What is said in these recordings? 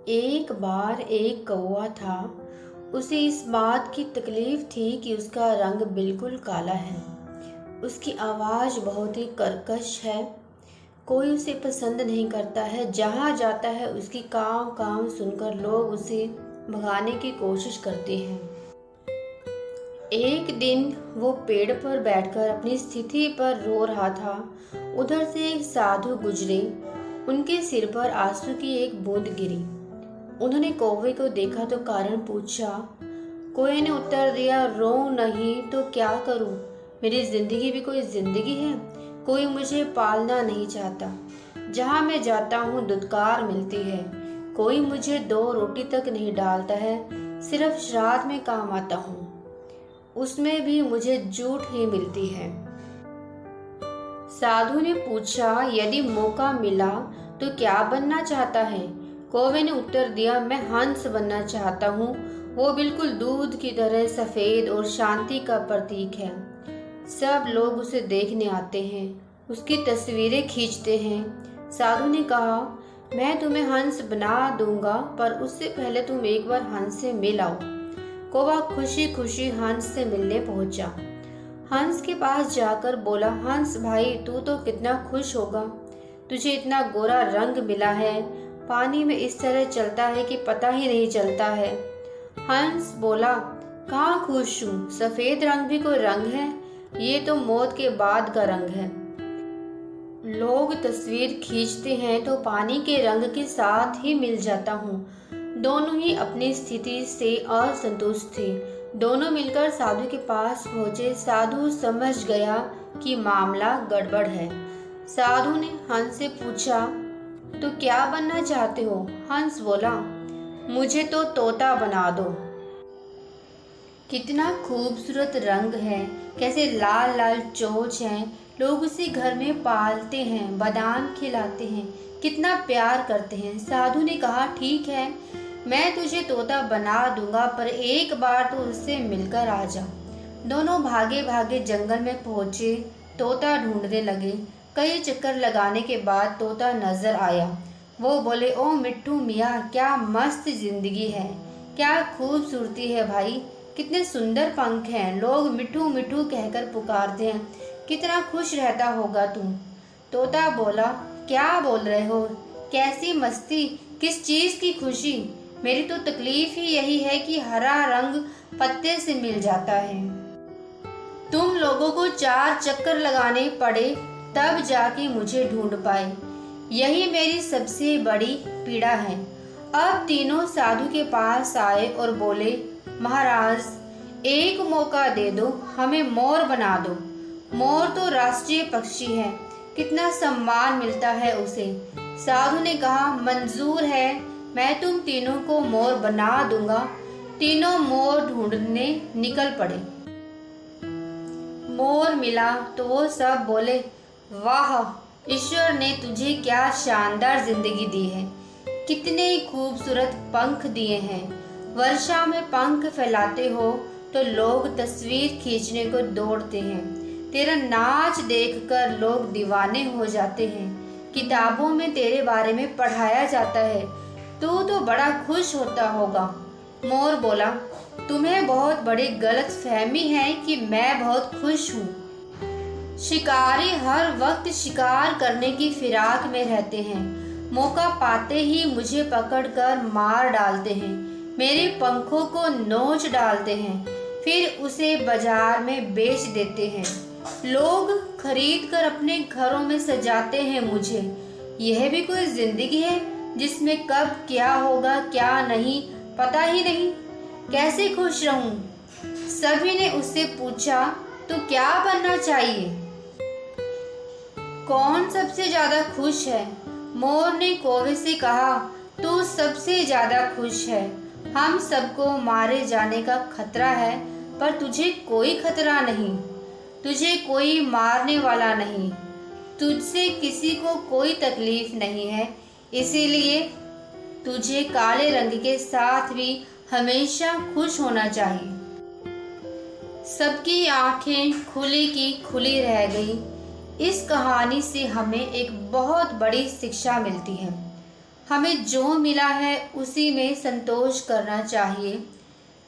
एक बार एक कौवा था। उसे इस बात की तकलीफ थी कि उसका रंग बिल्कुल काला है। उसकी आवाज़ बहुत ही कर्कश है। कोई उसे पसंद नहीं करता है। जहाँ जाता है उसकी काव काव सुनकर लोग उसे भगाने की कोशिश करते हैं। एक दिन वो पेड़ पर बैठकर अपनी स्थिति पर रो रहा था। उधर से एक साधु गुजरे। उनके सिर पर आंसू की एक बूंद गिरी। उन्होंने कौवे को देखा तो कारण पूछा। कौवे ने उत्तर दिया, रो नहीं तो क्या करूं? मेरी जिंदगी भी कोई जिंदगी है। कोई मुझे पालना नहीं चाहता। जहां मैं जाता हूं दुत्कार मिलती है। कोई मुझे 2 रोटी तक नहीं डालता है। सिर्फ श्राद्ध में काम आता हूं, उसमें भी मुझे झूठ ही मिलती है। साधु ने पूछा, यदि मौका मिला तो क्या बनना चाहता है? कौवे ने उत्तर दिया, मैं हंस बनना चाहता हूँ। वो बिल्कुल दूध की तरह सफेद और शांति का प्रतीक है। सब लोग उसे देखने आते हैं, उसकी तस्वीरें खींचते हैं। साधु ने कहा, मैं तुम्हें हंस बना दूंगा, पर उससे पहले तुम एक बार हंस से मिल आओ। कौवा खुशी खुशी हंस से मिलने पहुंचा। हंस के पास जाकर बोला, हंस भाई, तू तो कितना खुश होगा। तुझे इतना गोरा रंग मिला है। पानी में इस तरह चलता है कि पता ही नहीं चलता है। हंस बोला, कहाँ खुश हूँ? सफेद रंग भी कोई रंग है? ये तो मौत के बाद का रंग है। लोग तस्वीर खींचते हैं तो पानी के रंग के साथ ही मिल जाता हूँ। दोनों ही अपनी स्थिति से असंतुष्ट थे। दोनों मिलकर साधु के पास पहुंचे। साधु समझ गया कि मामला गड़बड़ है। साधु ने हंस से पूछा, तो क्या बनना चाहते हो? हंस बोला, मुझे तो तोता बना दो। कितना खूबसूरत रंग है, कैसे लाल लाल चोंच है। लोग उसे घर में पालते हैं, बादाम खिलाते हैं, कितना प्यार करते हैं। साधु ने कहा, ठीक है, मैं तुझे तोता बना दूंगा, पर एक बार तो उससे मिलकर आ जा। दोनों भागे भागे जंगल में पहुंचे। तोता ढूंढने लगे। कई चक्कर लगाने के बाद तोता नजर आया। वो बोले, ओ मिट्ठू मियाँ, क्या मस्त जिंदगी है, क्या खूबसूरती है भाई, कितने सुंदर पंख हैं। लोग मिट्ठू मिट्ठू कहकर पुकारते हैं। कितना खुश रहता होगा तुम। तोता बोला, क्या बोल रहे हो? कैसी मस्ती, किस चीज की खुशी? मेरी तो तकलीफ ही यही है कि हरा रंग पत्ते से मिल जाता है। तुम लोगों को 4 चक्कर लगाने पड़े तब जाके मुझे ढूंढ पाए। यही मेरी सबसे बड़ी पीड़ा है। अब तीनों साधु के पास आए और बोले, महाराज, एक मौका दे दो, हमें मोर बना दो। मोर तो राष्ट्रीय पक्षी है, कितना सम्मान मिलता है उसे। साधु ने कहा, मंजूर है, मैं तुम तीनों को मोर बना दूंगा। तीनों मोर ढूंढने निकल पड़े। मोर मिला तो वो सब बोले, वाह, ईश्वर ने तुझे क्या शानदार जिंदगी दी है, कितने खूबसूरत पंख दिए हैं। वर्षा में पंख फैलाते हो तो लोग तस्वीर खींचने को दौड़ते हैं। तेरा नाच देखकर लोग दीवाने हो जाते हैं। किताबों में तेरे बारे में पढ़ाया जाता है। तू तो बड़ा खुश होता होगा। मोर बोला, तुम्हें बहुत बड़ी गलतफहमी है कि मैं बहुत खुश हूँ। शिकारी हर वक्त शिकार करने की फिराक में रहते हैं। मौका पाते ही मुझे पकड़कर मार डालते हैं, मेरे पंखों को नोच डालते हैं, फिर उसे बाजार में बेच देते हैं। लोग खरीद कर अपने घरों में सजाते हैं मुझे। यह भी कोई जिंदगी है जिसमें कब क्या होगा क्या नहीं पता ही नहीं। कैसे खुश रहूं? सभी ने उससे पूछा, तो क्या बनना चाहिए? कौन सबसे ज्यादा खुश है? मोर ने कौवे से कहा, तू सबसे ज्यादा खुश है। हम सबको मारे जाने का खतरा है, पर तुझे कोई खतरा नहीं। तुझे कोई मारने वाला नहीं। तुझसे किसी को कोई तकलीफ नहीं है। इसीलिए तुझे काले रंग के साथ भी हमेशा खुश होना चाहिए। सबकी आंखें खुली की खुली रह गई। इस कहानी से हमें एक बहुत बड़ी शिक्षा मिलती है। हमें जो मिला है उसी में संतोष करना चाहिए।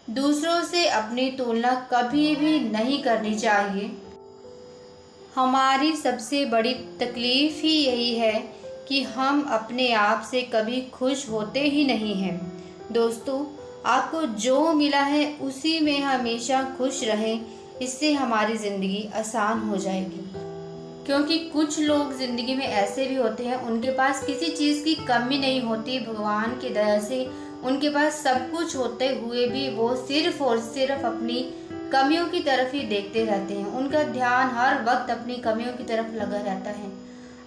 दूसरों से अपनी तुलना कभी भी नहीं करनी चाहिए। हमारी सबसे बड़ी तकलीफ़ ही यही है कि हम अपने आप से कभी खुश होते ही नहीं हैं। दोस्तों, आपको जो मिला है उसी में हमेशा खुश रहें, इससे हमारी ज़िंदगी आसान हो जाएगी। क्योंकि कुछ लोग ज़िंदगी में ऐसे भी होते हैं, उनके पास किसी चीज़ की कमी नहीं होती, भगवान की दया से उनके पास सब कुछ होते हुए भी वो सिर्फ और सिर्फ अपनी कमियों की तरफ ही देखते रहते हैं। उनका ध्यान हर वक्त अपनी कमियों की तरफ लगा रहता है।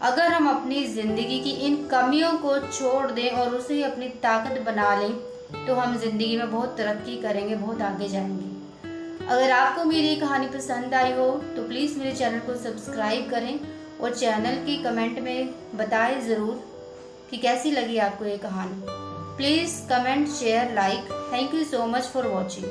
अगर हम अपनी ज़िंदगी की इन कमियों को छोड़ दें और उसे अपनी ताकत बना लें तो हम ज़िंदगी में बहुत तरक्की करेंगे, बहुत आगे जाएंगे। अगर आपको मेरी कहानी पसंद आई हो तो प्लीज़ मेरे चैनल को सब्सक्राइब करें और चैनल की कमेंट में बताएं ज़रूर कि कैसी लगी आपको ये कहानी। Please comment, share, like. Thank you so much for watching.